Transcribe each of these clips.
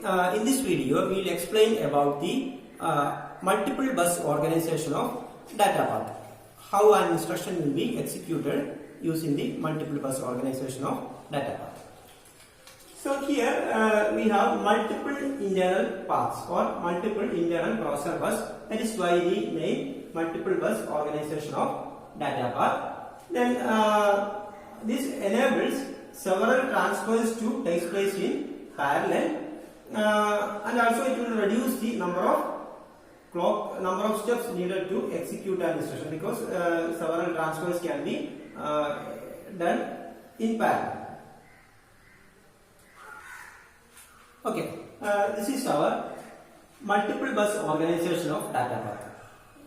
in this video we will explain about the multiple bus organization of data path. How an instruction will be executed using the multiple bus organization of data path. So here we have multiple internal paths or multiple internal processor bus. That is why the name multiple bus organization of data path. Then this enables several transfers to take place in parallel, and also it will reduce the number of steps needed to execute an instruction, because several transfers can be done in parallel. Okay, this is our multiple bus organization of data path.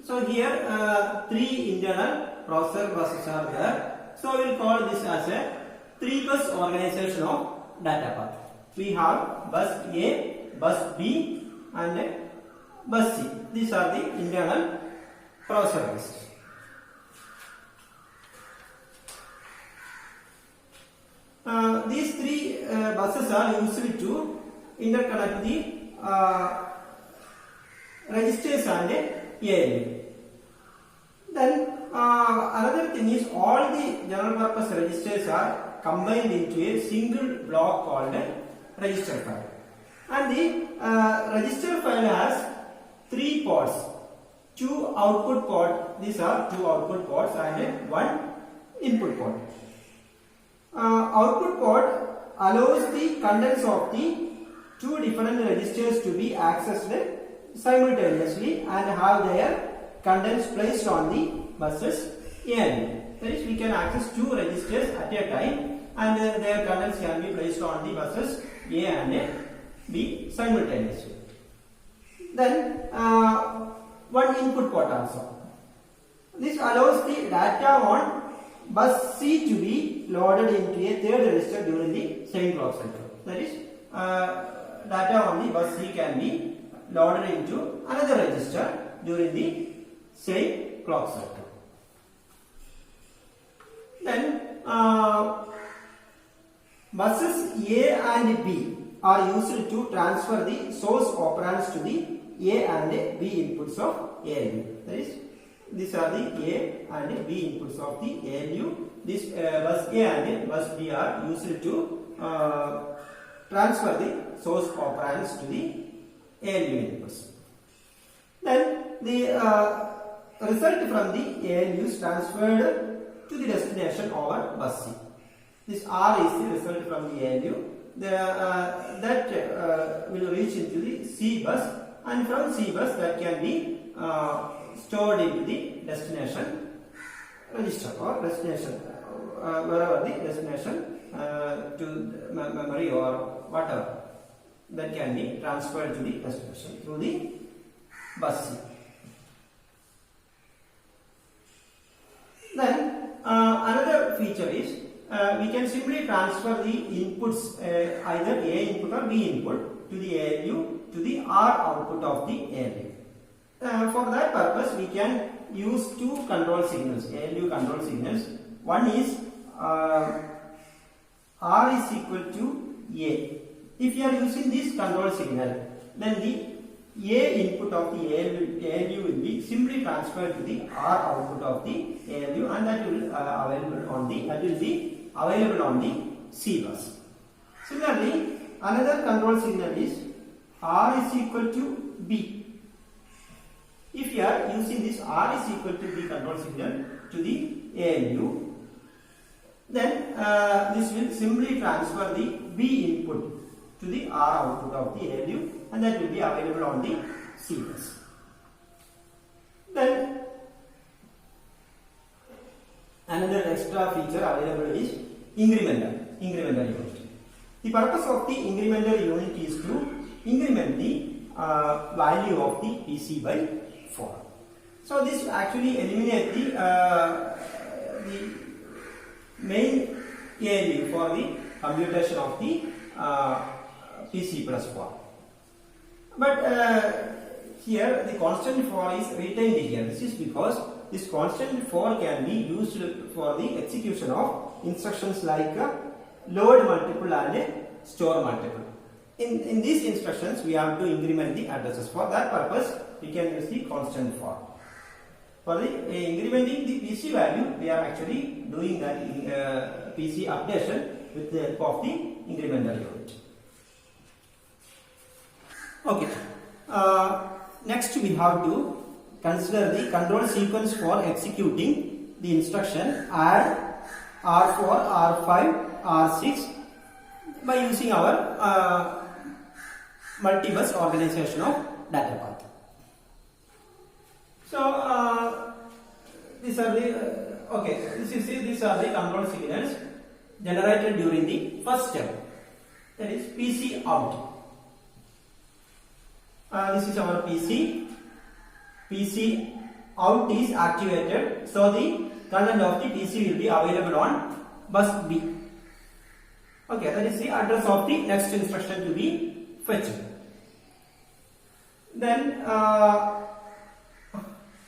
So here three internal processor buses are there. So we will call this as a 3-bus organization of data path. We have bus A, bus B and bus C. These are the internal processor buses. These three buses are used to interconnect the registers and ALU. Then another thing is, all the general purpose registers are combined into a single block called register file. And the register file has 3 ports, 2 output ports. These are 2 output ports and 1 input port. Output port allows the contents of the 2 different registers to be accessed simultaneously and have their contents placed on the buses A and B. That is, we can access 2 registers at a time and their contents can be placed on the buses A and B simultaneously. Then one input port also. This allows the data on bus C to be loaded into a 3rd register during the same clock cycle. That is, data on the bus C can be loaded into another register during the same clock cycle. Then buses A and B are used to transfer the source operands to the A and B inputs of ALU. That is, these are the A and B inputs of the ALU. This bus A and bus B are used to transfer the source operands to the ALU inputs. Then the result from the ALU is transferred to the destination over bus C. This R is the result from the ALU. That will reach into the C bus, and from C bus that can be stored into the destination register or destination, wherever the destination to memory or whatever, that can be transferred to the destination through the bus C. Then another feature is, we can simply transfer the inputs, either A input or B input, to the ALU to the R output of the ALU. For that purpose, we can use 2 control signals, ALU control signals. One is R is equal to A. If you are using this control signal, then the A input of the ALU will be simply transferred to the R output of the ALU, and that will be available on the C bus. Similarly, another control signal is R is equal to B. If you are using this R is equal to B control signal to the ALU, then this will simply transfer the B input to the R output of the ALU, and that will be available on the C bus. Then another extra feature available is incrementer unit. The purpose of the incrementer unit is to increment the value of the PC by 4. So this actually eliminates the main ALU for the computation of the PC plus 4. But here the constant 4 is retained here. This is because this constant 4 can be used for the execution of instructions like load multiple and store multiple. in these instructions we have to increment the addresses. For that purpose we can use the constant for. For the incrementing the PC value, we are actually doing that PC updation with the help of the incremental unit. Okay. Next we have to consider the control sequence for executing the instruction add R4, R5, R6 by using our multi-bus organization of data path. So these are the these are the control signals generated during the first step, that is PC out. This is our PC. PC out is activated, so the content of the PC will be available on bus B. Okay, that is the address of the next instruction to be fetched. Then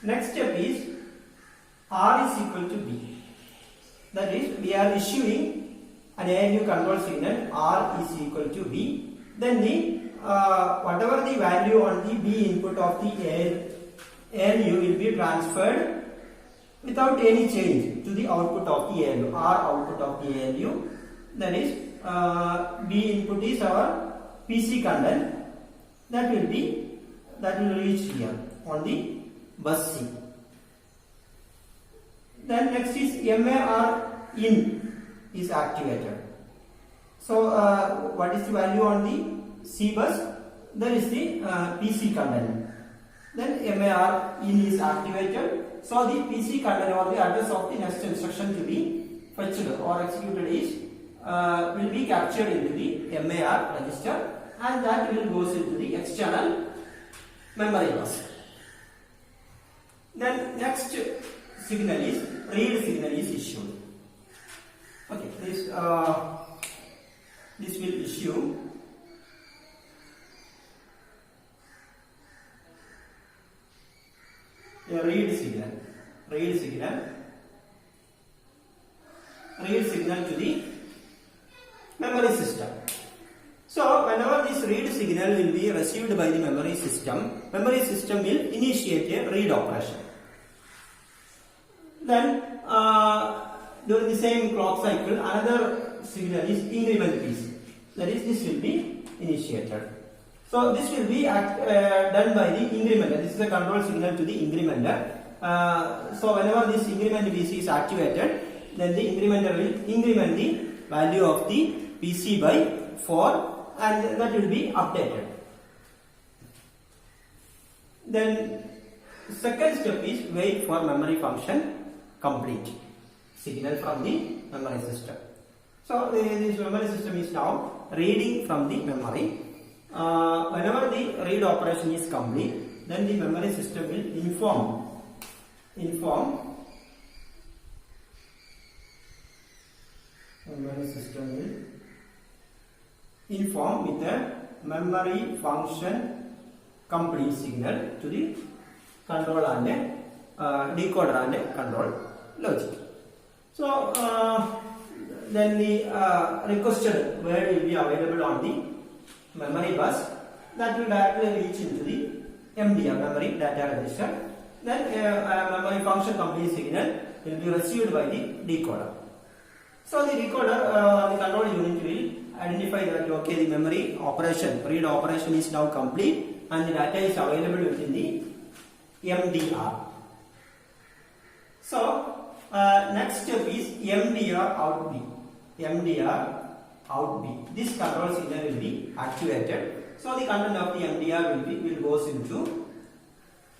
next step is R is equal to B. That is, we are issuing an ALU control signal R is equal to B. Then the whatever the value on the B input of the ALU will be transferred without any change to the output of the ALU, R output of the ALU. That is, B input is our PC content that will reach here on the bus C. Then next is MAR in is activated. So what is the value on the C bus? That is the PC content. Then MAR in is activated. So the PC content or the address of the next instruction to be fetched or executed is will be captured into the MAR register, and that will goes into the external memory bus. Then next signal is read signal is issued. Okay, this will issue a read signal to the memory system. So whenever this read signal will be received by the memory system will initiate a read operation. Then during the same clock cycle, another signal is increment PC. That is, this will be initiated. So this will be done by the incrementer. This is a control signal to the incrementer. So whenever this increment PC is activated, then the incrementer will increment the value of the PC by 4, and that will be updated. Then second step is wait for memory function complete signal from the memory system. So this memory system is now reading from the memory. Whenever the read operation is complete, then the memory system will inform with the memory function complete signal to the control and decoder and control logic. So then the requested word will be available on the memory bus, that will directly reach into the MDR, memory data register. Then memory function complete signal will be received by the decoder. So the decoder, the control unit will identify that okay, the memory operation, read operation is now complete and the data is available within the MDR. So next step is MDR out B. MDR out B. This control signal will be activated. So the content of the MDR will goes into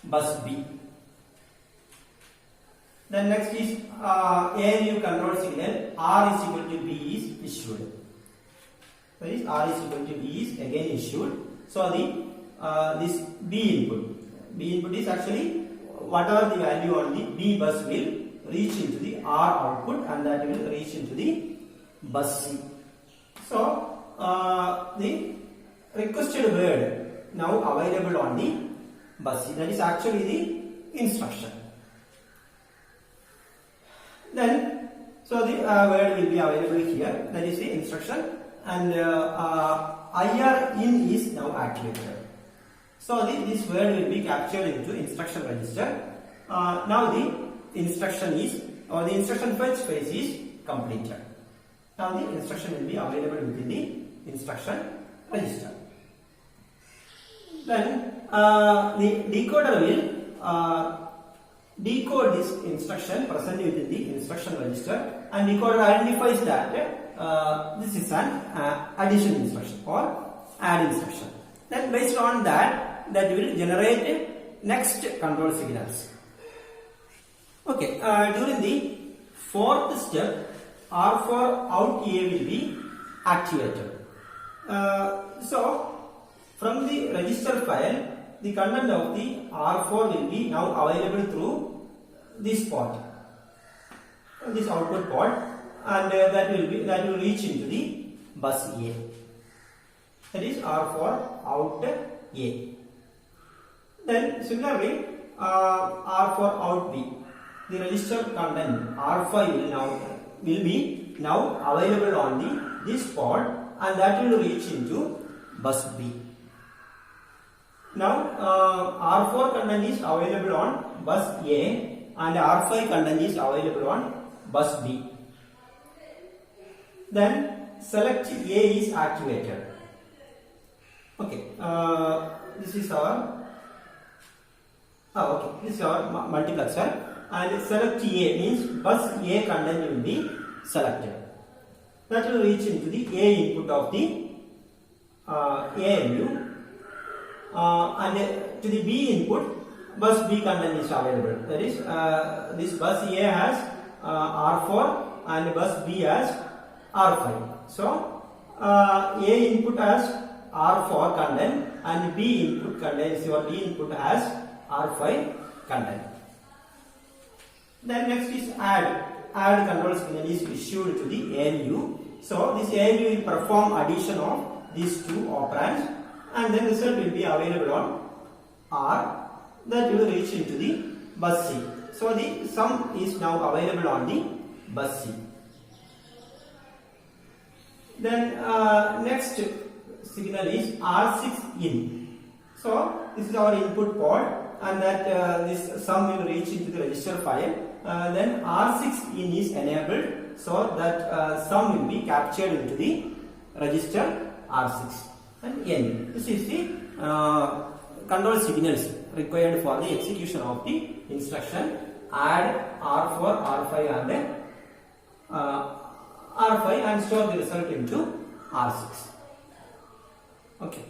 bus B. Then next is ALU control signal R is equal to B is issued. That is, R is equal to B is again issued. So the this B input is actually whatever the value on the B bus will reach into the R output, and that will reach into the bus C. So the requested word now available on the bus C, that is actually the instruction. Then so the word will be available here, that is the instruction, and IR in is now activated. So this word will be captured into instruction register. Now the instruction is, or the instruction fetch phase is completed. Now the instruction will be available within the instruction register. Then the decoder will decode this instruction present within the instruction register, and decoder identifies that this is an addition instruction or add instruction. Then based on that will generate next control signals. Okay, during the fourth step, R4 out A will be activated. So from the register file, the content of the R4 will be now available through this port, this output port, and that will reach into the bus A. That is R4 out A. Then similarly, R4 out B, the register content R5 will be now available on this port, and that will reach into bus B. Now R4 content is available on bus A, and R5 content is available on bus B. Then select A is activated. Okay, this is our multiplexer, and select A means bus A content will be selected. That will reach into the A input of the ALU, and to the B input, bus B content is available. That is, this bus A has R4 and bus B has R5. So A input has R4 content and B input content, your B input has R5 content. Then next is add control signal is issued to the ALU. So this ALU will perform addition of these two operands, and then result will be available on R, that will reach into the bus C. So the sum is now available on the bus C. Then next signal is R6 in. So this is our input port, and that this sum will reach into the register file. Then R6 in is enabled, so that sum will be captured into the register R6 and N. This is the control signals required for the execution of the instruction add R4, R5 and R5 and store the result into R6. Okay.